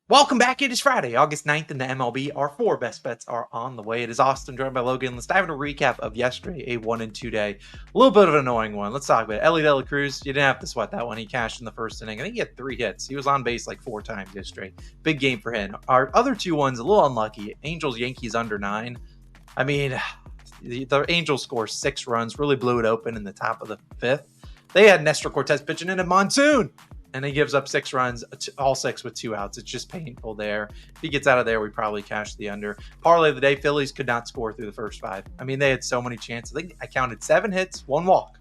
Welcome back. It is Friday, August 9th, and the MLB. Our four best bets are on the way. It is Austin, joined by Logan. Let's dive into a recap of yesterday, a 1 and 2 day. A little bit of an annoying one. Let's talk about it. Ellie De La Cruz, you didn't have to sweat that one. He cashed in the first inning. I think he had 3 hits. He was on base like 4 times yesterday. Big game for him. Our other 2 ones, a little unlucky. Angels, Yankees under 9. I mean, the Angels score 6 runs, really blew it open in the top of the 5th. They had Nestor Cortez pitching in a monsoon, and he gives up 6 runs, all 6 with 2 outs. It's just painful there. If he gets out of there, we probably cash the under. Parlay of the day, Phillies could not score through the first 5. I mean, they had so many chances. I think I counted 7 hits, 1 walk.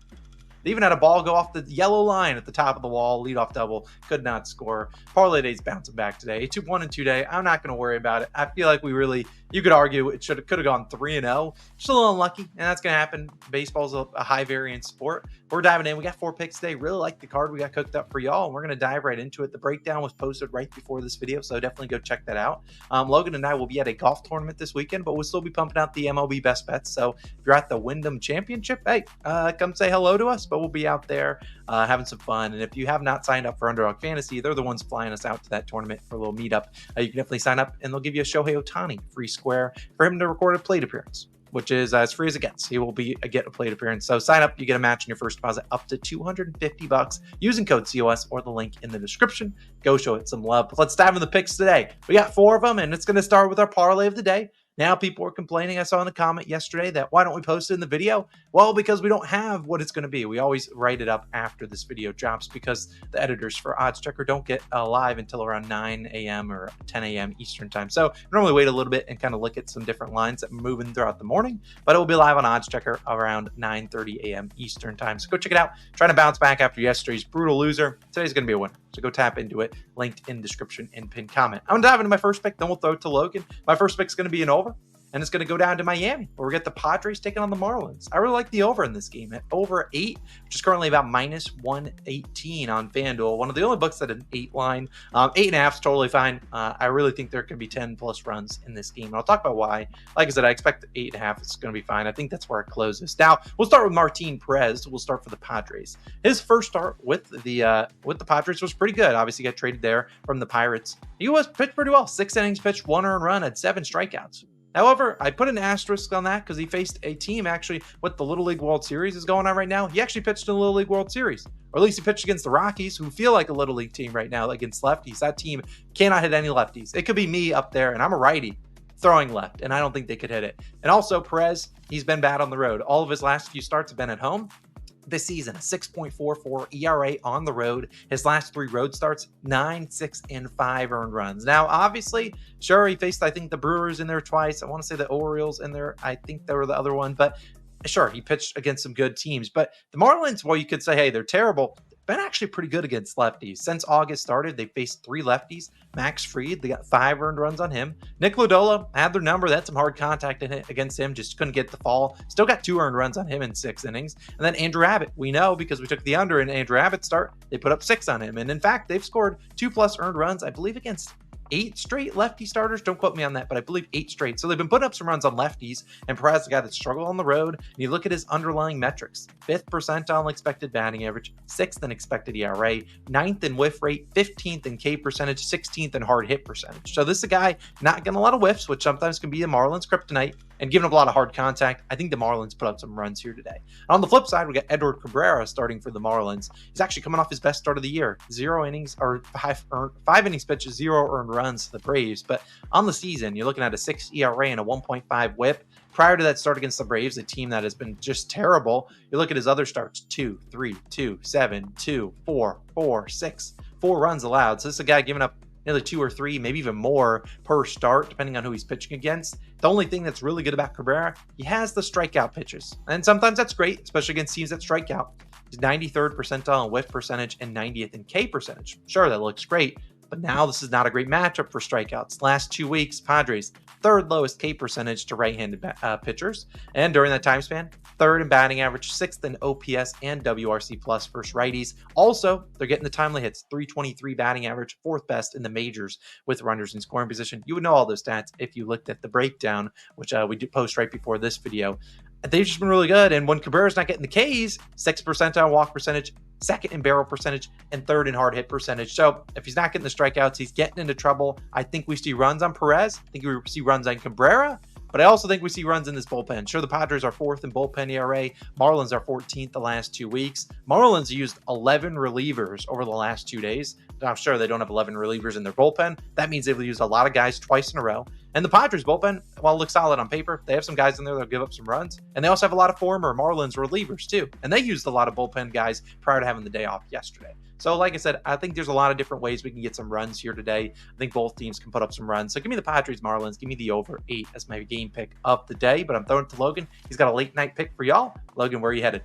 They even had a ball go off the yellow line at the top of the wall, leadoff double, could not score. Parlay day's bouncing back today. 1 and 2 day. I'm not going to worry about it. I feel like you could argue it could have gone 3-0. Just a little unlucky, and that's going to happen. Baseball's a high variance sport. We're diving in. We got 4 picks today. Really like the card we got cooked up for y'all, and we're going to dive right into it. The breakdown was posted right before this video, so definitely go check that out. Logan and I will be at a golf tournament this weekend, but we'll still be pumping out the MLB best bets. So if you're at the Wyndham Championship, hey, come say hello to us, but we'll be out there having some fun. And if you have not signed up for Underdog Fantasy, they're the ones flying us out to that tournament for a little meetup. You can definitely sign up, and they'll give you a Shohei Ohtani free square for him to record a plate appearance, which is as free as it gets. He will get a plate appearance. So sign up, you get a match in your first deposit up to $250 using code COS or the link in the description. Go show it some love. Let's dive into the picks today. We got 4 of them, and it's going to start with our parlay of the day. Now people were complaining, I saw in the comment yesterday, that why don't we post it in the video? Well, because we don't have what it's going to be. We always write it up after this video drops because the editors for Odds Checker don't get live until around 9 a.m. or 10 a.m. Eastern time. So we normally wait a little bit and kind of look at some different lines that are moving throughout the morning, but it will be live on Odds Checker around 9:30 a.m. Eastern time. So go check it out. Trying to bounce back after yesterday's brutal loser. Today's going to be a winner. So go tap into it. Linked in description and pinned comment. I'm going to dive into my first pick, then we'll throw it to Logan. My first pick is going to be an over, and it's going to go down to Miami, where we get the Padres taking on the Marlins. I really like the over in this game at over 8, which is currently about minus 118 on FanDuel. One of the only books that an 8 line. 8.5 is totally fine. I really think there could be 10 plus runs in this game. And I'll talk about why. Like I said, I expect 8.5 is going to be fine. I think that's where it closes. Now, we'll start with Martin Perez. We'll start for the Padres. His first start with the Padres was pretty good. Obviously, got traded there from the Pirates. He was pitched pretty well. 6 innings pitched, 1 earned run, had 7 strikeouts. However, I put an asterisk on that because he faced a team actually what the Little League World Series is going on right now. He actually pitched in the Little League World Series, or at least he pitched against the Rockies, who feel like a Little League team right now against lefties. That team cannot hit any lefties. It could be me up there, and I'm a righty throwing left, and I don't think they could hit it. And also, Perez, he's been bad on the road. All of his last few starts have been at home. This season, a 6.44 ERA on the road. His last 3 road starts, 9, 6, and 5 earned runs. Now, obviously, sure, he faced, I think, the Brewers in there twice. I want to say the Orioles in there. I think they were the other one. But sure, he pitched against some good teams. But the Marlins, well, you could say, hey, they're terrible. Been actually pretty good against lefties. Since August started, they faced 3 lefties. Max Fried, they got 5 earned runs on him. Nick Lodolo had their number. They had some hard contact in it against him. Just couldn't get the fall. Still got 2 earned runs on him in 6 innings. And then Andrew Abbott, we know because we took the under in Andrew Abbott's start, they put up 6 on him. And in fact, they've scored 2+ earned runs, I believe, against 8 straight lefty starters. Don't quote me on that, but I believe 8 straight. So they've been putting up some runs on lefties, and Perez is a guy that struggled on the road. And you look at his underlying metrics: 5th percentile expected batting average, 6th in expected ERA, 9th in whiff rate, 15th in K percentage, 16th in hard hit percentage. So this is a guy not getting a lot of whiffs, which sometimes can be the Marlins' kryptonite, and giving up a lot of hard contact. I think the Marlins put up some runs here today. On the flip side, we got Edward Cabrera starting for the Marlins. He's actually coming off his best start of the year. 5 innings pitched, 0 earned runs to the Braves. But on the season, you're looking at a 6 ERA and a 1.5 whip. Prior to that start against the Braves, a team that has been just terrible, you look at his other starts: 2, 3, 2, 7, 2, 4, 4, 6, 4 runs allowed. So this is a guy giving up nearly 2 or 3, maybe even more per start, depending on who he's pitching against. The only thing that's really good about Cabrera, he has the strikeout pitches. And sometimes that's great, especially against teams that strike out. He's 93rd percentile in whiff percentage and 90th in K percentage. Sure, that looks great, but now this is not a great matchup for strikeouts. Last 2 weeks, Padres, 3rd lowest K percentage to right-handed pitchers. And during that time span, 3rd in batting average, 6th in OPS and WRC plus versus righties. Also, they're getting the timely hits, 323 batting average, 4th best in the majors with runners in scoring position. You would know all those stats if you looked at the breakdown, which we do post right before this video. They've just been really good. And when Cabrera's not getting the Ks, 6th percentile walk percentage, second in barrel percentage, and third in hard hit percentage. So if he's not getting the strikeouts, he's getting into trouble. I think we see runs on Perez. I think we see runs on Cabrera. But I also think we see runs in this bullpen. Sure, the Padres are 4th in bullpen ERA. Marlins are 14th the last 2 weeks. Marlins used 11 relievers over the last 2 days. Now, I'm sure they don't have 11 relievers in their bullpen. That means they've used a lot of guys twice in a row. And the Padres bullpen, while it looks solid on paper, they have some guys in there that'll give up some runs. And they also have a lot of former Marlins relievers too. And they used a lot of bullpen guys prior to having the day off yesterday. So like I said, I think there's a lot of different ways we can get some runs here today. I think both teams can put up some runs. So give me the Padres Marlins. Give me the over 8 as my game pick of the day. But I'm throwing it to Logan. He's got a late night pick for y'all. Logan, where are you headed?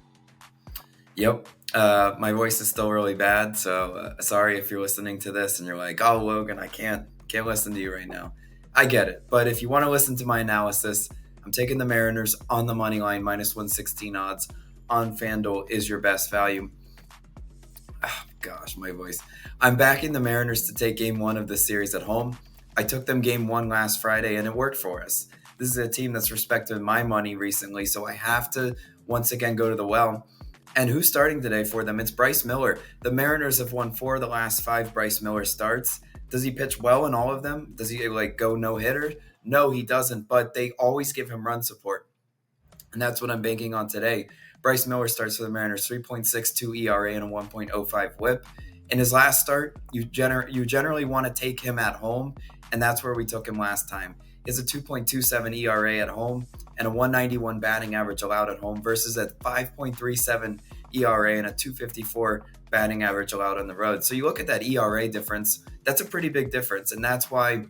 Yep. My voice is still really bad. So sorry if you're listening to this and you're like, oh, Logan, I can't listen to you right now. I get it. But if you want to listen to my analysis, I'm taking the Mariners on the money line, minus 116 odds on FanDuel is your best value. Oh, gosh, my voice. I'm backing the Mariners to take game 1 of the series at home. I took them game 1 last Friday, and it worked for us. This is a team that's respected my money recently, so I have to once again go to the well. And who's starting today for them? It's Bryce Miller. The Mariners have won 4 of the last 5 Bryce Miller starts. Does he pitch well in all of them? Does he go no-hitter? No, he doesn't, but they always give him run support. And that's what I'm banking on today. Bryce Miller starts for the Mariners, 3.62 ERA and a 1.05 whip. In his last start, you generally want to take him at home, and that's where we took him last time. He has a 2.27 ERA at home and a 191 batting average allowed at home versus a 5.37 ERA and a 254 batting average allowed on the road. So you look at that ERA difference, that's a pretty big difference, and that's why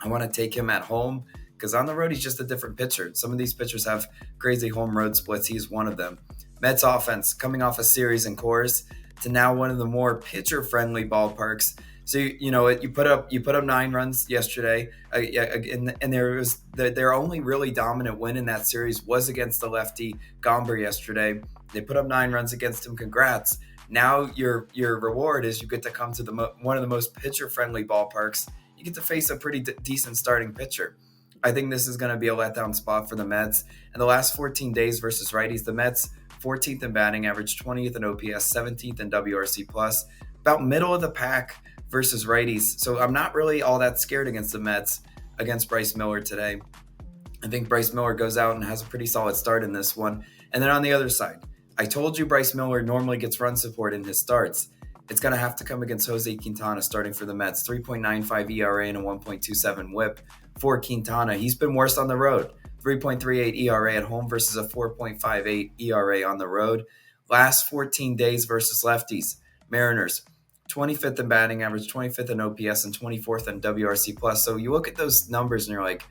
I want to take him at home, because on the road, he's just a different pitcher. Some of these pitchers have crazy home road splits. He's one of them. Mets offense coming off a series in Coors to now one of the more pitcher-friendly ballparks. So you put up 9 runs yesterday, and their only really dominant win in that series was against the lefty Gomber yesterday. They put up 9 runs against him. Congrats. Now your reward is you get to come to one of the most pitcher-friendly ballparks. You get to face a pretty decent starting pitcher. I think this is going to be a letdown spot for the Mets. In the last 14 days versus righties, the Mets 14th in batting average, 20th in OPS, 17th in WRC+, about middle of the pack versus righties. So I'm not really all that scared against the Mets, against Bryce Miller today. I think Bryce Miller goes out and has a pretty solid start in this one. And then on the other side, I told you Bryce Miller normally gets run support in his starts. It's going to have to come against Jose Quintana starting for the Mets, 3.95 ERA and a 1.27 whip for Quintana. He's been worse on the road, 3.38 ERA at home versus a 4.58 ERA on the road. Last 14 days versus lefties, Mariners, 25th in batting average, 25th in OPS, and 24th in WRC+. So you look at those numbers and you're like,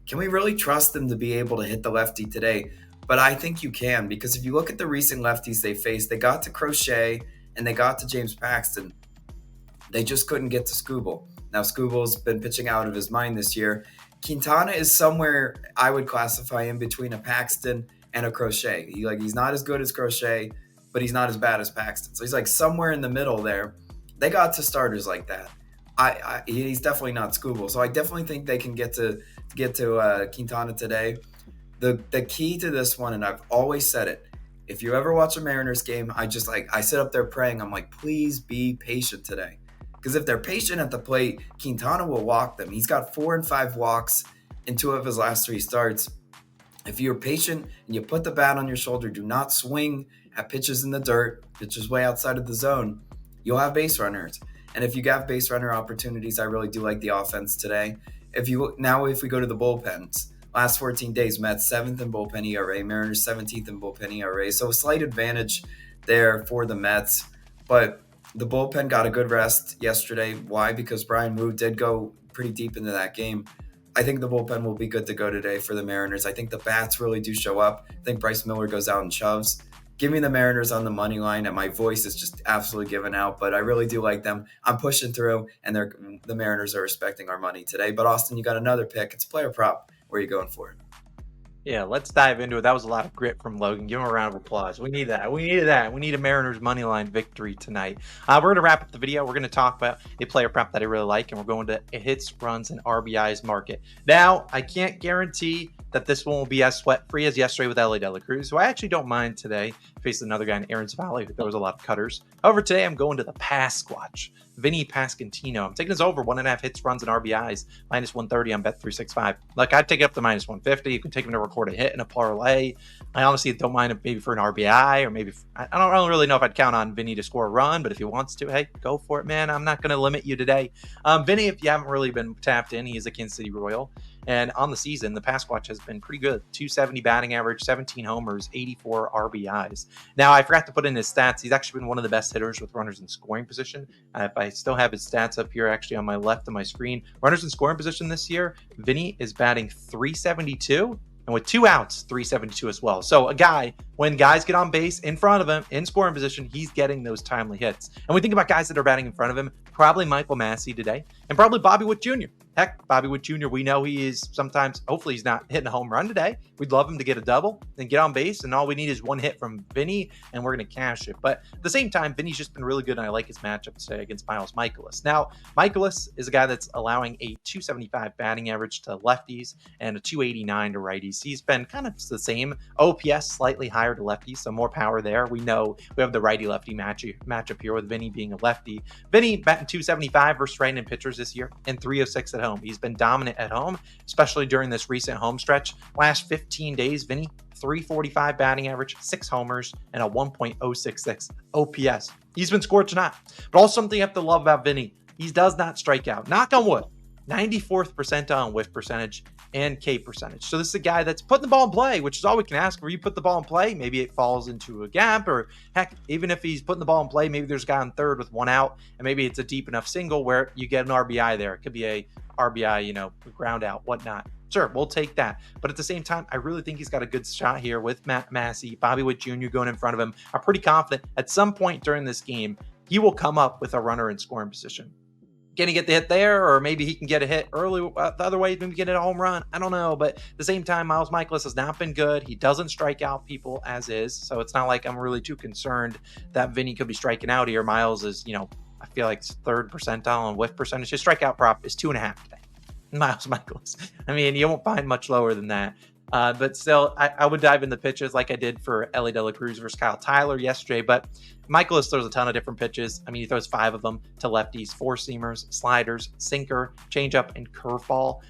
can we really trust them to be able to hit the lefty today? But I think you can, because if you look at the recent lefties they faced, they got to Crochet and they got to James Paxton. They just couldn't get to Skubal. Now, Skubal's been pitching out of his mind this year. Quintana is somewhere I would classify in between a Paxton and a Crochet. He's not as good as Crochet, but he's not as bad as Paxton. So he's like somewhere in the middle there. They got to starters like that. He's definitely not Skubal. So I definitely think they can get to Quintana today. The key to this one, and I've always said it, if you ever watch a Mariners game, I sit up there praying. I'm like, please be patient today. Because if they're patient at the plate, Quintana will walk them. He's got 4 and 5 walks in 2 of his last 3 starts. If you're patient and you put the bat on your shoulder, do not swing at pitches in the dirt, pitches way outside of the zone, you'll have base runners. And if you have base runner opportunities, I really do like the offense today. If we go to the bullpens, last 14 days, Mets 7th in bullpen ERA, Mariners 17th in bullpen ERA. So a slight advantage there for the Mets. But the bullpen got a good rest yesterday. Why? Because Brian Wu did go pretty deep into that game. I think the bullpen will be good to go today for the Mariners. I think the bats really do show up. I think Bryce Miller goes out and shoves. Give me the Mariners on the money line, and my voice is just absolutely given out, but I really do like them. I'm pushing through, and the Mariners are respecting our money today. But Austin, you got another pick. It's player prop. Where are you going for it? Yeah, let's dive into it. That was a lot of grit from Logan. Give him a round of applause. We need that. We need a Mariners money line victory tonight. We're going to wrap up the video. We're going to talk about a player prop that I really like, and we're going to hits, runs, and RBIs market. Now, I can't guarantee that this one will be as sweat-free as yesterday with Ellie De La Cruz, who I actually don't mind today. Facing another guy in Aaron Zavala who throws a lot of cutters. However, today I'm going to the pass squatch. Vinny Pasquantino. I'm taking his over 1.5 hits, runs, and RBIs, minus 130 on Bet365. Like, I'd take it up to minus 150. You can take him to record a hit in a parlay. I honestly don't mind it maybe for an RBI, or maybe I don't really know if I'd count on Vinny to score a run, but if he wants to, hey, go for it, man. I'm not going to limit you today. Vinny, if you haven't really been tapped in, he is a Kansas City Royal. And on the season, the pass watch has been pretty good. 270 batting average, 17 homers, 84 RBIs. Now, I forgot to put in his stats. He's actually been one of the best hitters with runners in scoring position. If I still have his stats up here, actually on my left of my screen, runners in scoring position this year, Vinny is batting 372. And with 2 outs, 372 as well. So a guy, when guys get on base in front of him, in scoring position, he's getting those timely hits. And we think about guys that are batting in front of him, probably Michael Massey today, and probably Bobby Witt Jr. Heck, Bobby Witt Jr., we know he is sometimes, hopefully he's not hitting a home run today. We'd love him to get a double and get on base, and all we need is one hit from Vinny, and we're going to cash it. But at the same time, Vinny's just been really good, and I like his matchup today against Miles Mikolas. Now, Mikolas is a guy that's allowing a 275 batting average to lefties and a 289 to righties. He's been kind of the same. OPS slightly higher to lefties, so more power there. We know we have the righty-lefty matchup here with Vinny being a lefty. Vinny batting 275 versus right-handed pitchers this year and 306 at home. He's been dominant at home, especially during this recent home stretch. Last 15 days, Vinny, 345 batting average, 6 homers, and a 1.066 OPS. He's been scorching hot. But also something you have to love about Vinny, he does not strike out. Knock on wood. 94th percentile in whiff percentage and K percentage. So this is a guy that's putting the ball in play, which is all we can ask for. You put the ball in play, maybe it falls into a gap, or heck, even if he's putting the ball in play, maybe there's a guy on third with 1 out, and maybe it's a deep enough single where you get an RBI there. It could be a RBI, ground out, whatnot. Sure, we'll take that. But at the same time, I really think he's got a good shot here with Matt Massey, Bobby Witt Jr. going in front of him. I'm pretty confident at some point during this game, he will come up with a runner in scoring position. Can he get the hit there, or maybe he can get a hit early the other way, maybe get a home run? I don't know, but at the same time, Miles Mikolas has not been good. He doesn't strike out people as is, so it's not like I'm really too concerned that Vinny could be striking out here. Miles is, I feel like 3rd percentile on whiff percentage. His strikeout prop is 2.5 today. Miles Mikolas. I mean, you won't find much lower than that. But still, I would dive in the pitches like I did for Ellie De La Cruz versus Kyle Tyler yesterday. But Mikolas throws a ton of different pitches. I mean, he throws 5 of them to lefties, 4-seamers, sliders, sinker, changeup, and curveball.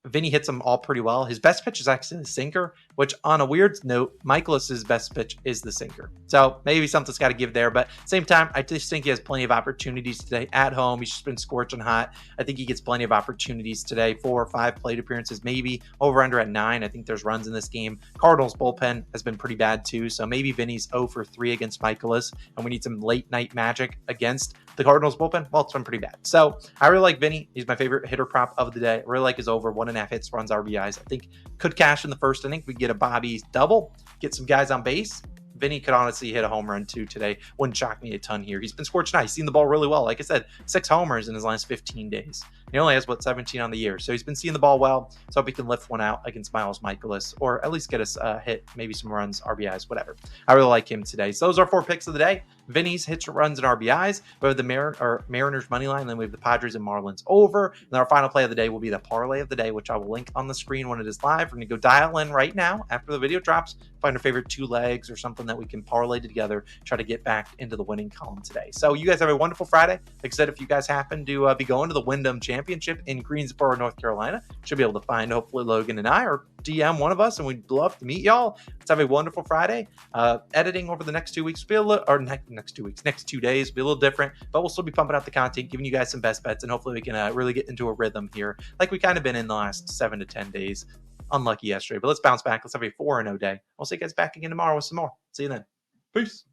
Vinny hits them all pretty well. His best pitch is actually the sinker, which on a weird note, Mikolas's best pitch is the sinker. So maybe something's got to give there. But same time, I just think he has plenty of opportunities today at home. He's just been scorching hot. I think he gets plenty of opportunities today. 4 or 5 plate appearances, maybe over under at 9. I think there's runs in this game. Cardinals bullpen has been pretty bad too. So maybe Vinny's 0 for 3 against Mikolas, and we need some late night magic against the Cardinals bullpen. Well, it's been pretty bad. So I really like Vinny. He's my favorite hitter prop of the day. I really like his over 1.5 hits, runs, RBIs. I think could cash in the first inning. We get a Bobby's double, get some guys on base. Vinny could honestly hit a home run too today. Wouldn't shock me a ton here. He's been scorching hot. He's seen the ball really well. Like I said, 6 homers in his last 15 days. He only has, 17 on the year. So he's been seeing the ball well. So hope he can lift one out against Miles Mikolas, or at least get us a hit, maybe some runs, RBIs, whatever. I really like him today. So those are 4 picks of the day. Vinny's hits, runs, and RBIs. We have the Mariners money line, then we have the Padres and Marlins over. And then our final play of the day will be the parlay of the day, which I will link on the screen when it is live. We're going to go dial in right now after the video drops, find our favorite 2 legs or something that we can parlay together, try to get back into the winning column today. So you guys have a wonderful Friday. Like I said, if you guys happen to be going to the Wyndham Championship in Greensboro, North Carolina, should be able to find hopefully Logan and I, or DM one of us, and we'd love to meet y'all. Let's have a wonderful Friday. Editing over the next 2 weeks will be a little, or next 2 days will be a little different, but we'll still be pumping out the content, giving you guys some best bets, and hopefully we can really get into a rhythm here, like we kind of been in the last 7 to 10 days. Unlucky yesterday, but let's bounce back. Let's have a 4-0 day. I'll see you guys back again tomorrow with some more. See you then. Peace.